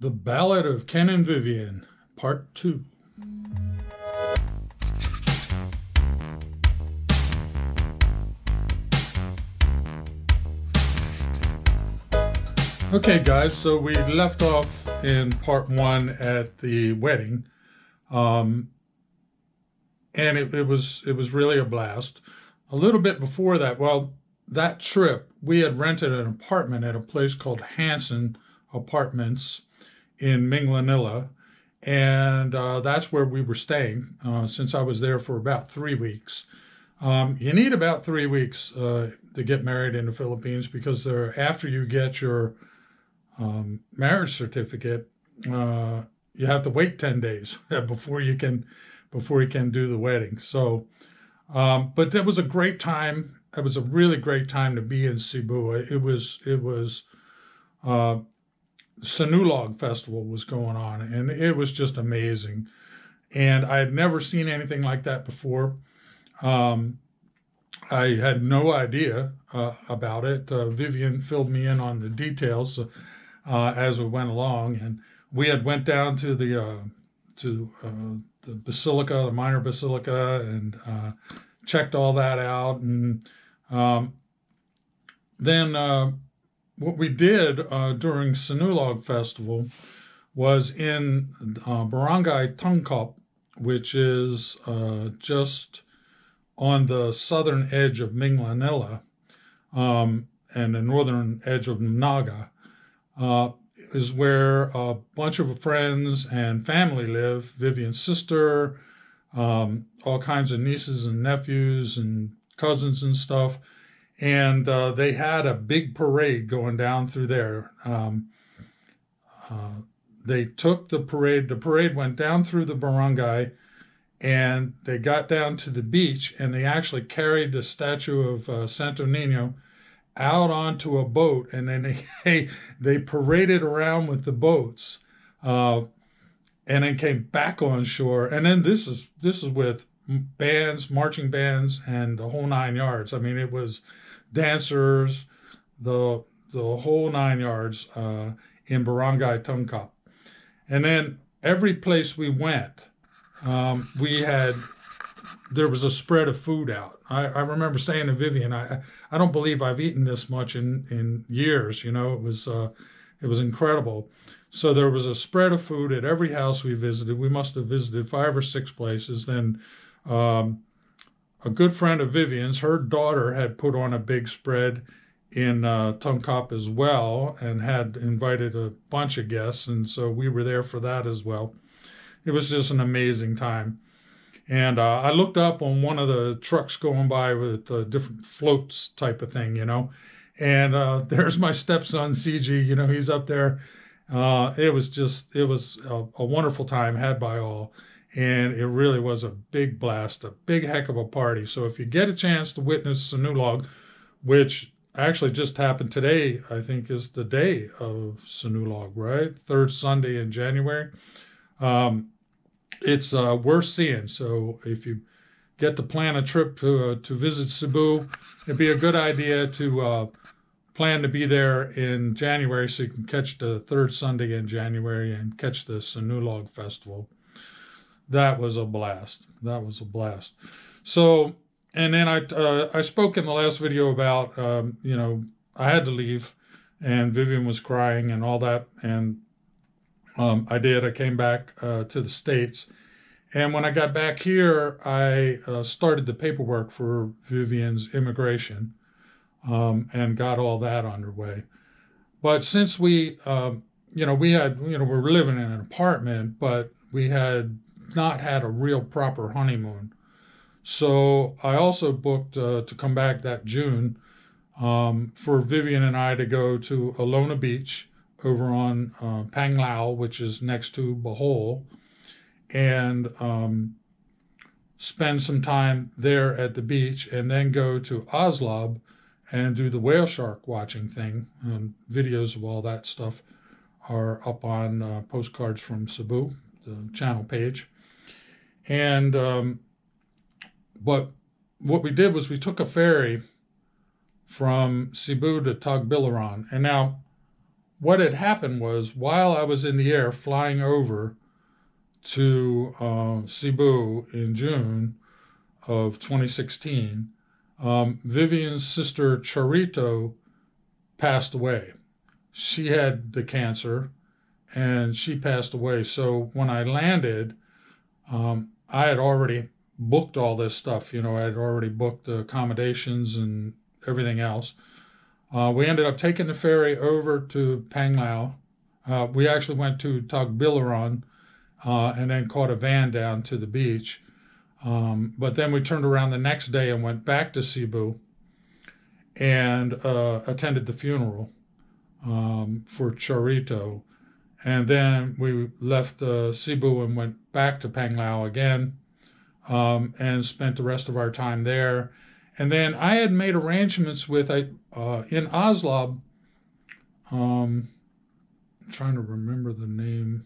The Ballad of Ken and Vivian, Part 2. Okay, guys, so we left off in Part 1 at the wedding, and it was really a blast. A little bit before that, well, that trip, we had rented an apartment at a place called Hanson Apartments in Minglanilla, and that's where we were staying since I was there for about 3 weeks. You need about 3 weeks to get married in the Philippines because after you get your marriage certificate, you have to wait 10 days before you can do the wedding. So, but that was a great time. It was a really great time to be in Cebu. It was Sinulog festival was going on, and it was just amazing. And I had never seen anything like that before. I had no idea about it. Vivian filled me in on the details as we went along, and we had went down to the basilica, the minor basilica, and checked all that out. And then what we did during Sinulog Festival was in Barangay Tungkop, which is just on the southern edge of Minglanilla and the northern edge of Naga, is where a bunch of friends and family live. Vivian's sister, all kinds of nieces and nephews and cousins and stuff. And they had a big parade going down through there. They took the parade. The parade went down through the barangay, and they got down to the beach, and they actually carried the statue of Santo Nino out onto a boat, and then they paraded around with the boats, and then came back on shore. And then this is with bands, marching bands, and the whole 9 yards. I mean, it was dancers, the whole 9 yards in Barangay Tungkop. And then every place we went, there was a spread of food out. I remember saying to Vivian, I don't believe I've eaten this much in years. You know, it was incredible. So there was a spread of food at every house we visited. We must have visited 5 or 6 places. Then a good friend of Vivian's, her daughter had put on a big spread in Tungkop as well, and had invited a bunch of guests, and so we were there for that as well. It was just an amazing time. And I looked up on one of the trucks going by with different floats type of thing, and there's my stepson, CG, he's up there. It was a wonderful time had by all. And it really was a big blast, a big heck of a party. So if you get a chance to witness Sinulog, which actually just happened today, I think is the day of Sinulog, right? Third Sunday in January. It's worth seeing. So if you get to plan a trip to visit Cebu, it'd be a good idea to plan to be there in January so you can catch the third Sunday in January and catch the Sinulog Festival. That was a blast. So, and then I spoke in the last video about, I had to leave, and Vivian was crying and all that, and I did. I came back to the States, and when I got back here, I started the paperwork for Vivian's immigration, and got all that underway. But since we were living in an apartment, but we had not had a real proper honeymoon. So I also booked to come back that June for Vivian and I to go to Alona Beach over on Panglao, which is next to Bohol, and spend some time there at the beach, and then go to Oslab and do the whale shark watching thing. And videos of all that stuff are up on Postcards from Cebu, the channel page. And but what we did was we took a ferry from Cebu to Tagbilaran. And now what had happened was, while I was in the air flying over to Cebu in June of 2016, Vivian's sister Charito passed away. She had the cancer and she passed away. So when I landed, I had already booked all this stuff. You know, I had already booked the accommodations and everything else. We ended up taking the ferry over to Panglao. We actually went to Tagbilaran and then caught a van down to the beach. But then we turned around the next day and went back to Cebu and attended the funeral for Charito. And then we left Cebu and went back to Panglao again and spent the rest of our time there. And then I had made arrangements with, in Oslo, I'm trying to remember the name,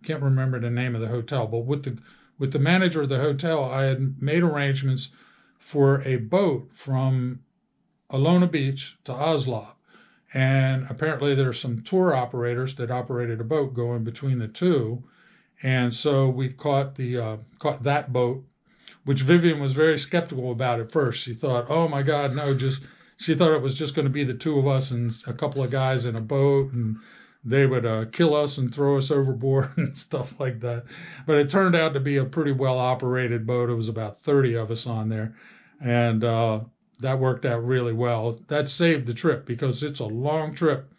can't remember the name of the hotel, but with the manager of the hotel, I had made arrangements for a boat from Alona Beach to Oslo. And apparently there's some tour operators that operated a boat going between the two. And so we caught that boat, which Vivian was very skeptical about at first. She thought, oh my God, no, she thought it was just going to be the two of us and a couple of guys in a boat, and they would kill us and throw us overboard and stuff like that. But it turned out to be a pretty well operated boat. It was about 30 of us on there. And that worked out really well. That saved the trip because it's a long trip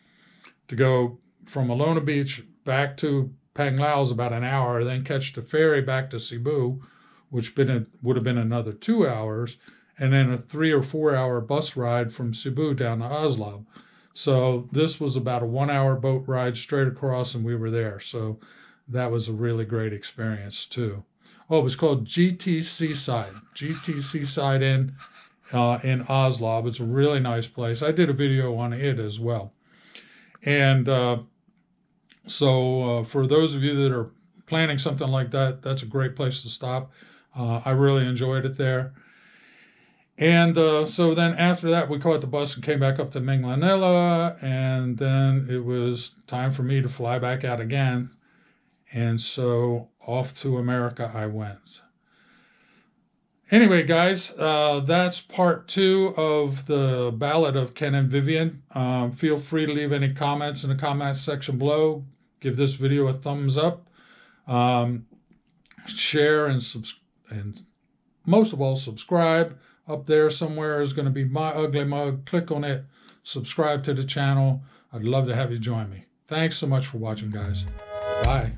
to go from Alona Beach back to Panglao is about an hour, then catch the ferry back to Cebu, which would have been another 2 hours, and then a 3 or 4 hour bus ride from Cebu down to Oslo. So this was about a 1 hour boat ride straight across, and we were there. So that was a really great experience too. Oh, it was called GT Seaside Inn in Oslo. It's a really nice place. I did a video on it as well. And so for those of you that are planning something like that, that's a great place to stop. I really enjoyed it there. And so then after that, we caught the bus and came back up to Minglanilla, and then it was time for me to fly back out again. And so off to America I went. Anyway, guys, that's part 2 of the Ballad of Ken and Vivian. Feel free to leave any comments in the comments section below. Give this video a thumbs up. Share and most of all, subscribe. Up there somewhere is going to be my ugly mug. Click on it. Subscribe to the channel. I'd love to have you join me. Thanks so much for watching, guys. Bye.